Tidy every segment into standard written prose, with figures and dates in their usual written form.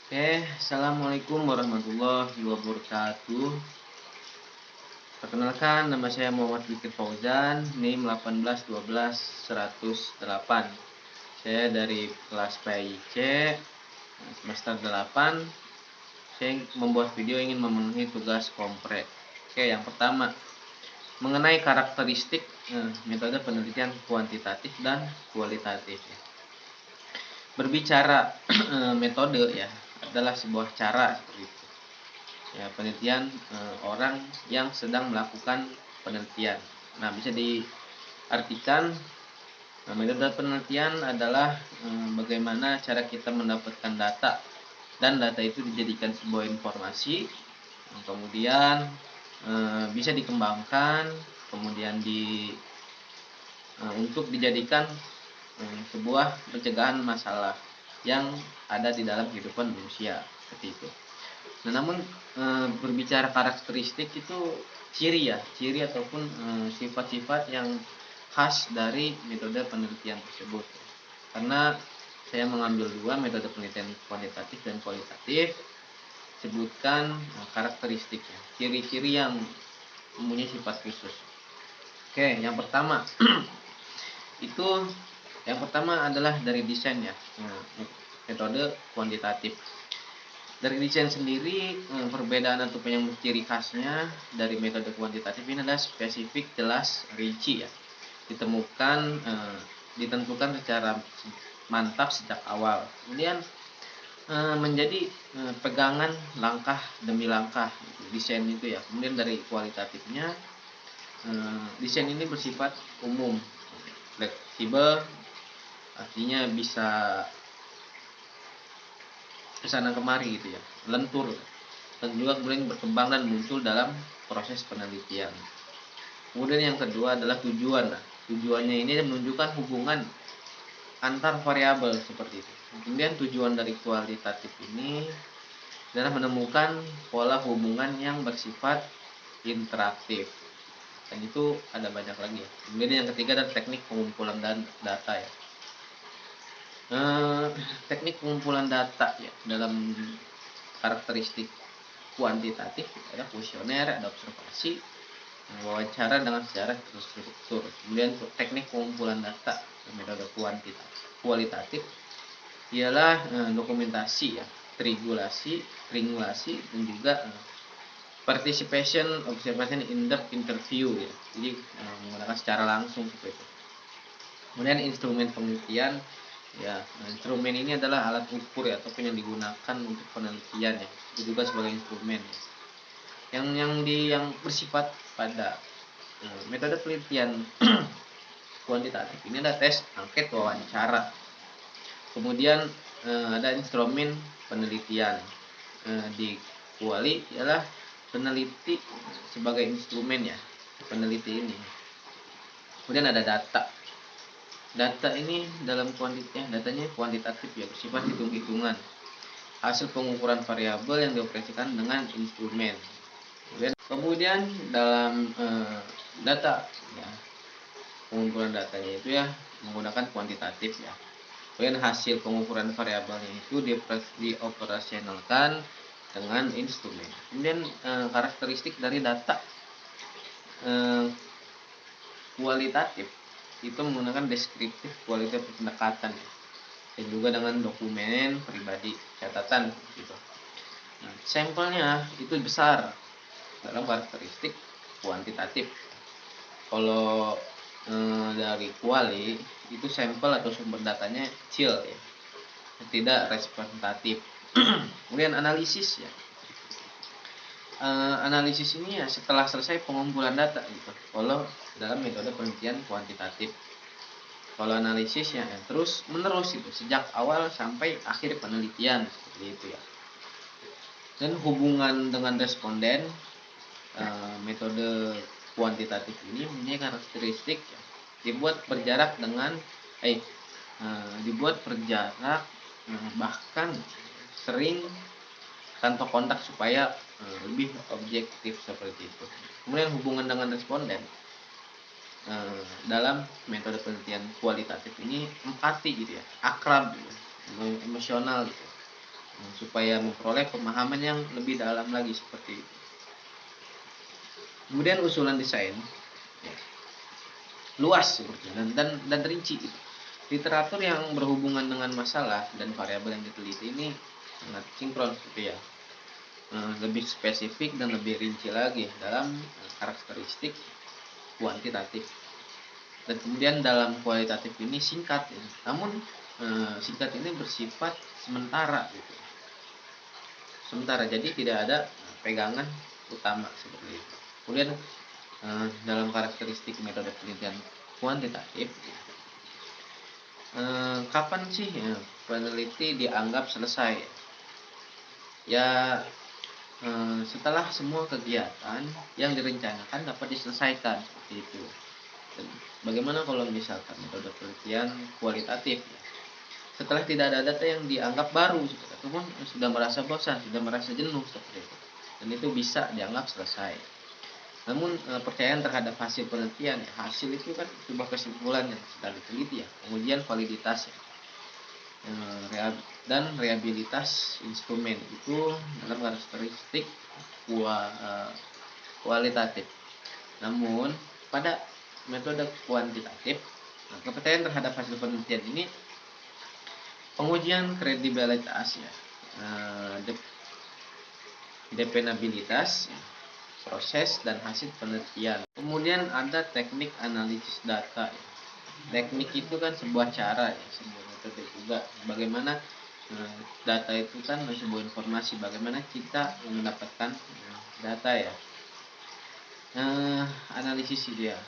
Assalamualaikum warahmatullahi wabarakatuh. Perkenalkan, nama saya Muhammad Fikri Fauzan, NIM 1812108. Saya dari kelas PIC semester 8. Saya membuat video ingin memenuhi tugas kompre. Yang pertama, mengenai karakteristik metode penelitian kuantitatif dan kualitatif. Berbicara metode adalah sebuah cara seperti itu. Penelitian orang yang sedang melakukan penelitian. Nah, bisa diartikan metode penelitian adalah bagaimana cara kita mendapatkan data dan data itu dijadikan sebuah informasi, kemudian bisa dikembangkan, kemudian untuk dijadikan sebuah pencegahan masalah yang ada di dalam kehidupan manusia seperti itu. Nah, namun berbicara karakteristik itu ciri ataupun sifat-sifat yang khas dari metode penelitian tersebut. Karena saya mengambil dua metode penelitian kuantitatif dan kualitatif, sebutkan karakteristiknya, ciri-ciri yang mempunyai sifat khusus. Yang pertama itu yang pertama adalah dari desain metode kuantitatif. Dari desain sendiri, perbedaan ataupun yang ciri khasnya dari metode kuantitatif ini adalah spesifik, jelas, rinci ditentukan secara mantap sejak awal. Kemudian menjadi pegangan langkah demi langkah desain itu ya. Kemudian dari kualitatifnya, desain ini bersifat umum, fleksibel, artinya bisa kesana kemari lentur, dan juga kemudian berkembang dan muncul dalam proses penelitian. Kemudian yang kedua adalah tujuan. Tujuannya ini menunjukkan hubungan antar variabel seperti itu. Kemudian tujuan dari kualitatif ini adalah menemukan pola hubungan yang bersifat interaktif, dan itu ada banyak lagi ya. Kemudian yang ketiga adalah teknik pengumpulan data ya. Teknik pengumpulan data ya dalam karakteristik kuantitatif ada kuesioner, ada observasi, wawancara dengan secara terstruktur. Kemudian teknik pengumpulan data metode kualitatif ialah dokumentasi ya, triangulasi dan juga participation observation in depth interview ya. Jadi menggunakan secara langsung seperti itu. Kemudian instrumen penelitian ya, instrumen ini adalah alat ukur ya, ataupun yang digunakan untuk penelitian ya, itu juga sebagai instrumen ya. Yang bersifat pada metode penelitian kuantitatif ini ada tes, angket, wawancara. Kemudian ada instrumen penelitian. Di kuali ialah peneliti sebagai instrumen ya, peneliti ini. Kemudian ada data. Data ini dalam datanya kuantitatif ya, bersifat hitung-hitungan, hasil pengukuran variabel yang dioperasikan dengan instrumen. Kemudian dalam data ya, pengumpulan datanya itu ya menggunakan kuantitatif ya. Kemudian hasil pengukuran variabelnya itu dioperasionalkan dengan instrumen. Kemudian karakteristik dari data kualitatif itu menggunakan deskriptif kualitatif pendekatan ya, dan juga dengan dokumen pribadi catatan gitu. Nah, sampelnya itu besar dalam karakteristik kuantitatif. Kalau dari kuali itu sampel atau sumber datanya kecil ya, tidak representatif. Kemudian analisis ya, analisis ini ya setelah selesai pengumpulan data gitu. Kalau dalam metode penelitian kuantitatif, kalau analisis ya terus menerus itu sejak awal sampai akhir penelitian seperti itu ya. Dan hubungan dengan responden, metode kuantitatif ini mempunyai karakteristik ya, dibuat berjarak bahkan sering tanpa kontak supaya lebih objektif seperti itu. Kemudian hubungan dengan responden dalam metode penelitian kualitatif ini empati gitu ya, akrab gitu, emosional gitu. supaya memperoleh pemahaman yang lebih dalam lagi seperti itu. Kemudian usulan desain ya, luas seperti dan rinci gitu. Literatur yang berhubungan dengan masalah dan variabel yang diteliti ini sangat sinkron gitu ya. Lebih spesifik dan lebih rinci lagi dalam karakteristik kuantitatif. Dan kemudian dalam kualitatif ini singkat ya. Namun singkat ini bersifat sementara gitu. Sementara, jadi tidak ada pegangan utama seperti itu. Kemudian dalam karakteristik metode penelitian kuantitatif, kapan sih ya, peneliti dianggap selesai? Ya setelah semua kegiatan yang direncanakan dapat diselesaikan seperti itu. Dan bagaimana kalau misalkan metode penelitian kualitatif? Setelah tidak ada data yang dianggap baru, ataupun sudah merasa bosan, sudah merasa jenuh seperti itu, dan itu bisa dianggap selesai. Namun percayaan terhadap hasil penelitian, ya, hasil itu kan sebuah kesimpulan yang sudah diteliti ya, pengujian validitas ya, dan reliabilitas instrumen itu dalam karakteristik kualitatif. Namun pada metode kuantitatif, kepercayaan terhadap hasil penelitian ini pengujian kredibilitas ya, dependabilitas, proses dan hasil penelitian. Kemudian ada teknik analisis data ya. Teknik itu kan sebuah cara ya, sebuah metode juga bagaimana data itu kan sebuah informasi, bagaimana kita mendapatkan data ya. Analisis itu ya.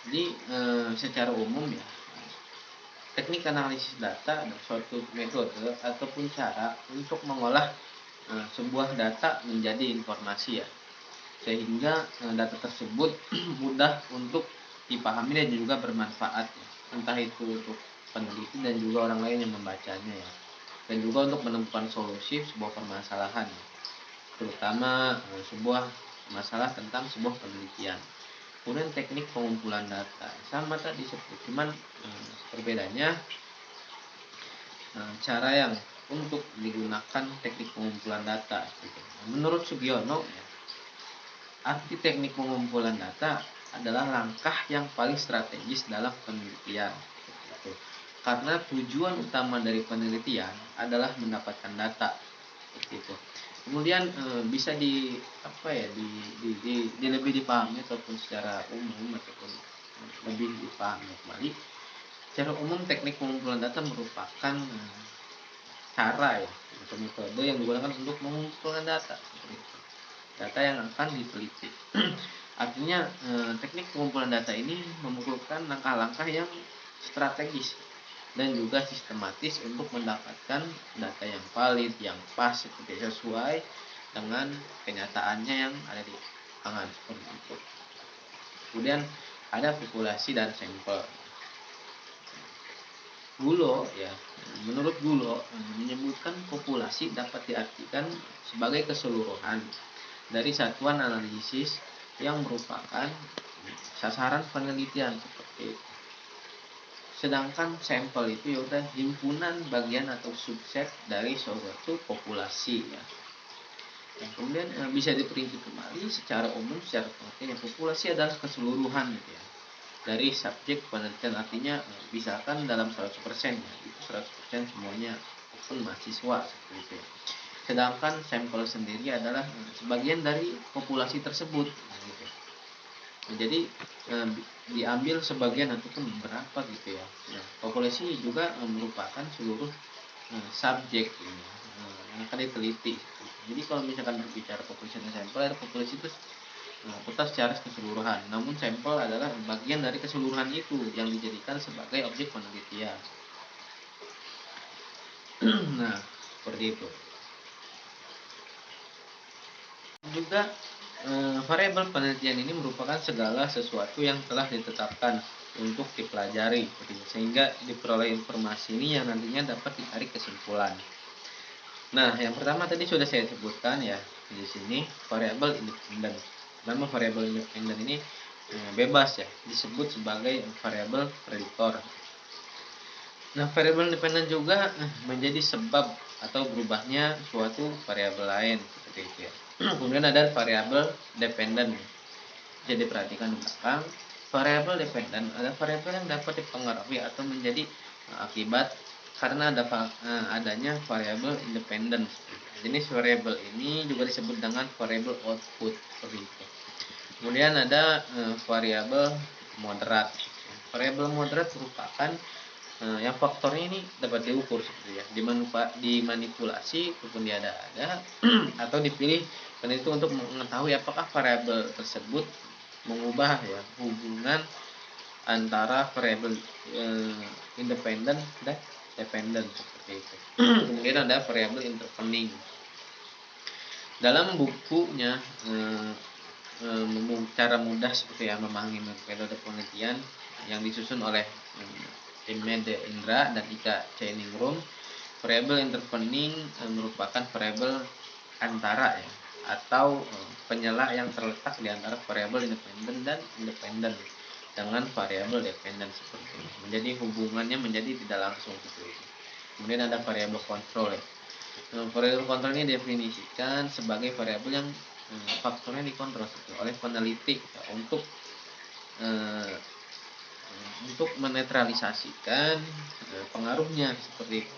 Jadi secara umum ya, teknik analisis data adalah suatu metode ataupun cara untuk mengolah sebuah data menjadi informasi ya, sehingga data tersebut mudah untuk dipahami dan juga bermanfaat ya, entah itu untuk peneliti dan juga orang lain yang membacanya ya, dan juga untuk menemukan solusi sebuah permasalahan ya, terutama sebuah masalah tentang sebuah penelitian. Kemudian teknik pengumpulan data sama tadi seperti, cuman perbedaannya cara yang untuk digunakan teknik pengumpulan data gitu. Menurut Sugiono ya, arti teknik pengumpulan data adalah langkah yang paling strategis dalam penelitian gitu. Karena tujuan utama dari penelitian adalah mendapatkan data gitu. Kemudian bisa di apa ya, di lebih dipahami ataupun secara umum ataupun lebih dipahami kembali. Secara umum teknik pengumpulan data merupakan cara ya atau metode yang digunakan untuk mengumpulkan data seperti itu. Data yang akan diteliti. Artinya teknik pengumpulan data ini memerlukan langkah-langkah yang strategis dan juga sistematis untuk mendapatkan data yang valid, yang pas, sesuai dengan kenyataannya yang ada di lapangan seperti itu. Kemudian ada populasi dan sampel. Gulo ya, menurut Gulo menyebutkan populasi dapat diartikan sebagai keseluruhan dari satuan analisis yang merupakan sasaran penelitian seperti itu. Sedangkan sampel itu yaitu himpunan bagian atau subset dari suatu populasi ya. Dan kemudian bisa diperinci kembali secara umum, secara pengertian populasi adalah keseluruhan gitu ya, dari subjek penelitian. Artinya misalkan dalam 100% ya, itu 100% semuanya pun mahasiswa seperti itu ya. Sedangkan sampel sendiri adalah sebagian dari populasi tersebut gitu. Jadi diambil sebagian ataupun beberapa gitu ya. Nah, populasi juga merupakan seluruh subjek yang akan diteliti. Jadi kalau misalkan berbicara populasi dan sampel, populasi itu tetap secara keseluruhan. Namun sampel adalah bagian dari keseluruhan itu yang dijadikan sebagai objek penelitian. Nah, seperti itu. Juga variabel penelitian ini merupakan segala sesuatu yang telah ditetapkan untuk dipelajari, sehingga diperoleh informasi ini yang nantinya dapat ditarik kesimpulan. Nah, yang pertama tadi sudah saya sebutkan ya di sini, variabel independen. Nama variabel independen ini bebas ya, disebut sebagai variabel prediktor. Nah, variabel independen juga menjadi sebab atau berubahnya suatu variabel lain seperti itu ya. Kemudian ada variabel dependen. Jadi perhatikan di belakang, variabel dependen ada variabel yang dapat dipengaruhi atau menjadi akibat karena adanya variabel independen. Jenis variabel ini juga disebut dengan variabel output seperti itu. Kemudian ada variabel moderat. Variabel moderat merupakan yang faktornya ini dapat diukur seperti ya, dimanipulasi ataupun diada-ada atau dipilih peneliti untuk mengetahui apakah variabel tersebut mengubah ya hubungan antara variabel independen dan dependen seperti itu. Kemudian ada variabel intervening. Dalam bukunya cara mudah seperti yang memahami metode penelitian yang disusun oleh Imede Indra dan Ika Chaining-Room, variabel intervening merupakan variabel antara ya, atau penyela yang terletak di antara variabel independen dan independen dengan variabel dependen seperti ini. Menjadi hubungannya menjadi tidak langsung seperti itu. Kemudian ada variabel kontrol ya. Variabel kontrol ini definisikan sebagai variabel yang faktornya dikontrol oleh peneliti ya, untuk menetralisasikan pengaruhnya seperti itu.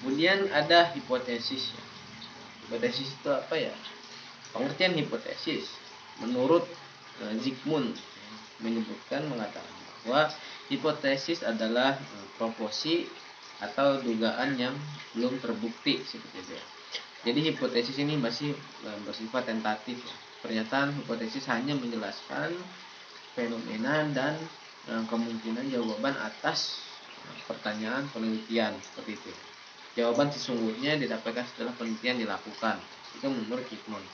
Kemudian ada hipotesis ya. Hipotesis itu apa ya? Pengertian hipotesis menurut Zygmunt mengatakan bahwa hipotesis adalah proposi atau dugaan yang belum terbukti seperti itu. Jadi hipotesis ini masih bersifat tentatif ya. Pernyataan hipotesis hanya menjelaskan fenomena dan kemungkinan jawaban atas pertanyaan penelitian seperti itu. Jawaban sesungguhnya didapatkan setelah penelitian dilakukan. Itu menurut Zygmunt.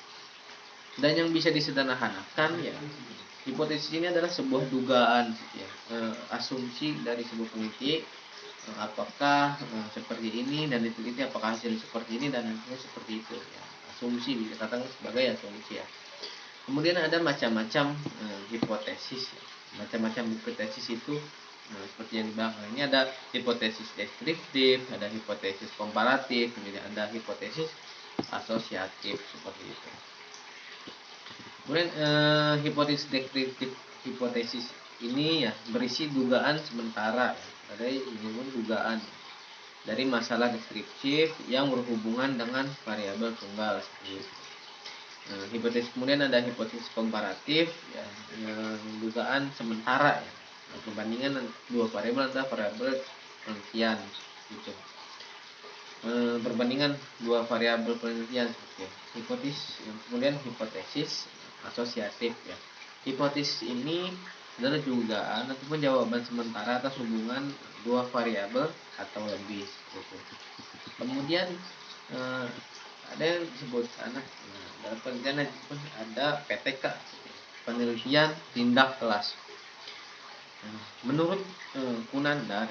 Dan yang bisa disederhanakan ya, hipotesis ini adalah sebuah dugaan ya, asumsi dari sebuah peneliti apakah seperti ini dan diteliti apakah hasil seperti ini dan hasilnya seperti itu ya. Asumsi dikatakan sebagai asumsi ya. Kemudian ada macam-macam hipotesis ya. Macam-macam hipotesis itu seperti yang di belakang ini ada hipotesis deskriptif, ada hipotesis komparatif, kemudian ada hipotesis asosiatif seperti itu. Kemudian hipotesis deskriptif hipotesis ini ya berisi dugaan sementara ya. Ada dugaan dari masalah deskriptif yang berhubungan dengan variabel tunggal seperti itu. Hipotesis kemudian ada hipotesis komparatif ya, dugaan sementara ya, perbandingan dua variabel atau variabel penelitian gitu. Perbandingan dua variabel penelitian ya. Kemudian hipotesis asosiatif ya. Hipotesis ini adalah dugaan ataupun jawaban sementara atas hubungan dua variabel atau lebih gitu. Kemudian ada yang disebut dalam penelitian ada PTK, penelitian tindak kelas. Menurut Kunandar,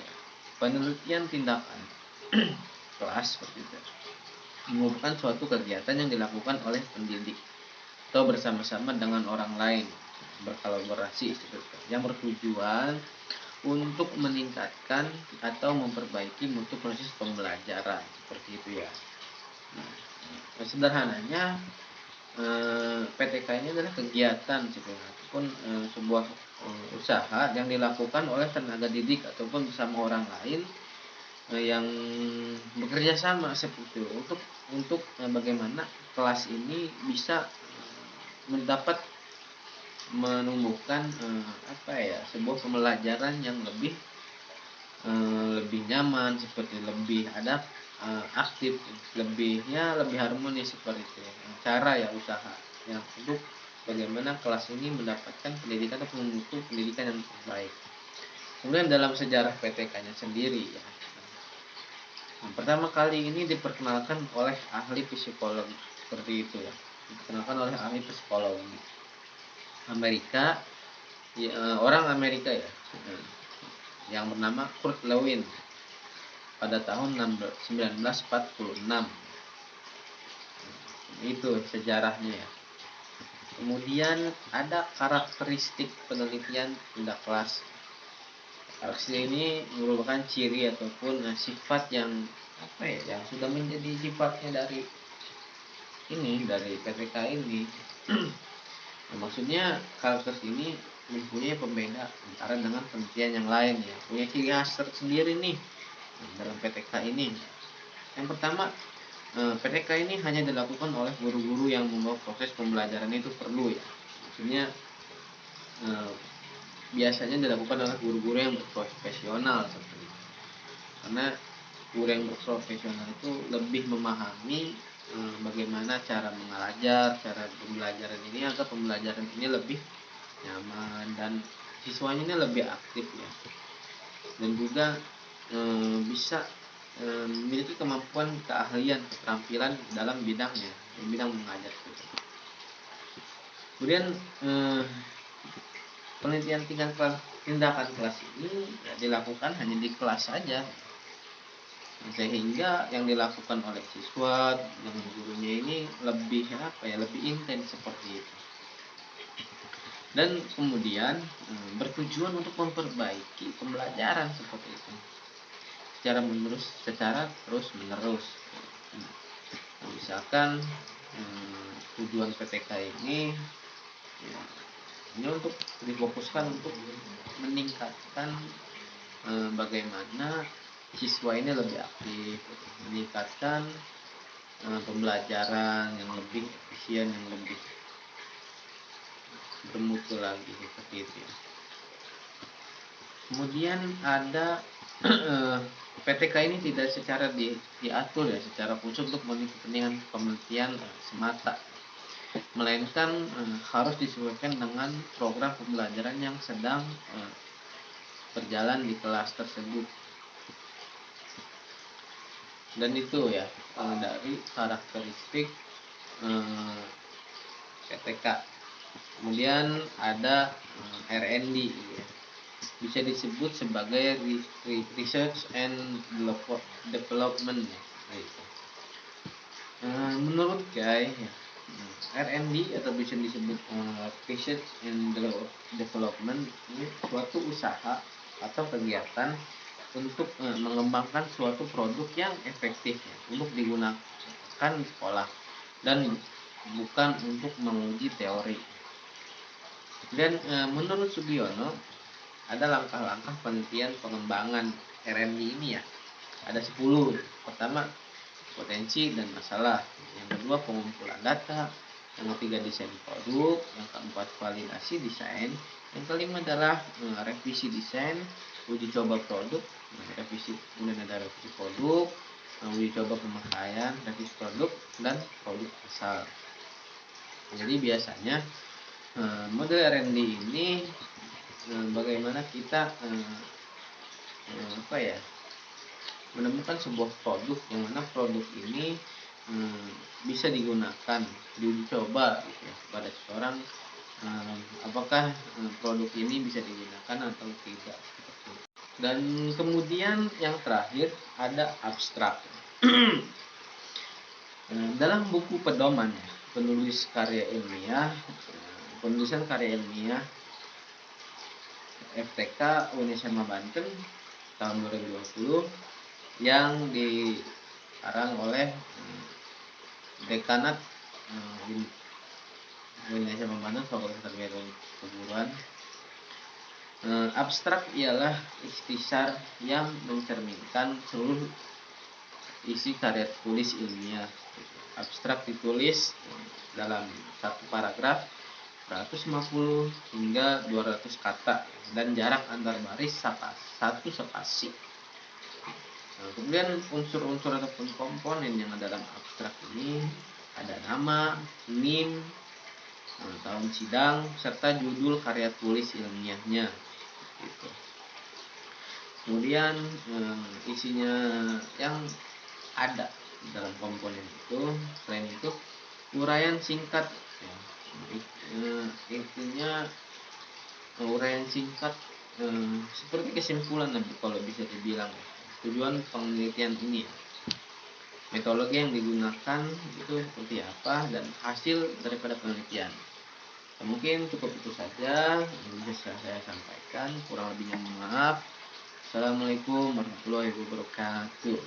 penelitian tindakan kelas seperti itu merupakan suatu kegiatan yang dilakukan oleh pendidik atau bersama-sama dengan orang lain berkolaborasi yang bertujuan untuk meningkatkan atau memperbaiki mutu proses pembelajaran seperti itu ya. Sederhananya PTK ini adalah kegiatan ataupun sebuah usaha yang dilakukan oleh tenaga didik ataupun bersama orang lain yang bekerja sama seperti itu untuk bagaimana kelas ini bisa mendapat menumbuhkan sebuah pembelajaran yang lebih nyaman seperti lebih aktif, lebih harmonis seperti itu. Cara ya usaha yang untuk bagaimana kelas ini mendapatkan pendidikan atau mutu pendidikan yang baik. Kemudian dalam sejarah PTK-nya sendiri ya. Pertama kali ini diperkenalkan oleh ahli psikologi seperti itu ya. Diperkenalkan oleh ahli psikologi Amerika ya, orang Amerika ya, yang bernama Kurt Lewin pada tahun 1946. Itu sejarahnya ya. Kemudian ada karakteristik penelitian tindak kelas. Karakteristik ini merupakan ciri ataupun sifat yang yang sudah menjadi sifatnya dari PTK ini. Nah, maksudnya karakteristik ini mempunyai pembeda antara dengan penelitian yang lain ya, punya ciri khas tersendiri nih dalam PTK ini. Yang pertama, PTK ini hanya dilakukan oleh guru-guru yang membawa proses pembelajaran itu perlu ya. Maksudnya biasanya dilakukan oleh guru-guru yang berprofesional seperti itu. Karena guru yang berprofesional itu lebih memahami bagaimana cara mengajar, cara pembelajaran ini agar pembelajaran ini lebih nyaman dan siswanya ini lebih aktif ya. Dan juga bisa memiliki kemampuan, keahlian, keterampilan dalam bidangnya, bidang mengajar. Kemudian penelitian tindakan kelas ini ya, dilakukan hanya di kelas saja, sehingga yang dilakukan oleh siswa dengan gurunya ini lebih intens seperti itu. Dan kemudian bertujuan untuk memperbaiki pembelajaran seperti itu secara terus menerus. Misalkan tujuan PTK ini ya, ini untuk difokuskan untuk meningkatkan bagaimana siswa ini lebih aktif, meningkatkan pembelajaran yang lebih efisien, yang lebih bermutu lagi seperti itu. Kemudian ada PTK ini tidak secara diatur ya secara khusus untuk kepentingan penelitian semata, melainkan harus disesuaikan dengan program pembelajaran yang sedang berjalan di kelas tersebut. Dan itu ya dari karakteristik PTK. Kemudian ada R&D ya. Bisa disebut sebagai research and development. Menurut Guy, R&D atau bisa disebut research and development ini suatu usaha atau kegiatan untuk mengembangkan suatu produk yang efektif ya, untuk digunakan di sekolah dan bukan untuk menguji teori. Dan menurut Sugiono ada langkah-langkah penelitian pengembangan R&D ini ya. Ada 10. Pertama, potensi dan masalah. Yang kedua, pengumpulan data. Yang ketiga, desain produk. Yang keempat, validasi desain. Yang kelima adalah revisi desain, uji coba produk, kemudian ada revisi produk, uji coba pemakaian, revisi produk, dan produk asal. Jadi biasanya model R&D ini bagaimana kita menemukan sebuah produk yang mana produk ini bisa digunakan, diuji coba gitu ya, pada seseorang apakah produk ini bisa digunakan atau tidak. Dan kemudian yang terakhir ada abstrak. Dalam buku pedoman penulisan karya ilmiah FTK Unisema Banten tahun 2020 yang dikarang oleh Dekanat Unisema Banten Fakultas Teknik Keguruan. Abstrak ialah ikhtisar yang mencerminkan seluruh isi karya tulis ilmiah. Abstrak ditulis dalam satu paragraf 150 hingga 200 kata dan jarak antar baris satu spasi. Kemudian unsur-unsur ataupun komponen yang ada dalam abstrak ini ada nama, NIM, tahun sidang, serta judul karya tulis ilmiahnya. Gitu. Kemudian isinya yang ada dalam komponen itu, selain itu uraian singkat ya. Intinya uraian singkat seperti kesimpulan kalau bisa dibilang tujuan penelitian ini ya. Metodologi yang digunakan itu seperti apa dan hasil daripada penelitian. Mungkin cukup itu saja yang bisa saya sampaikan, kurang lebihnya mohon maaf. Assalamualaikum warahmatullahi wabarakatuh.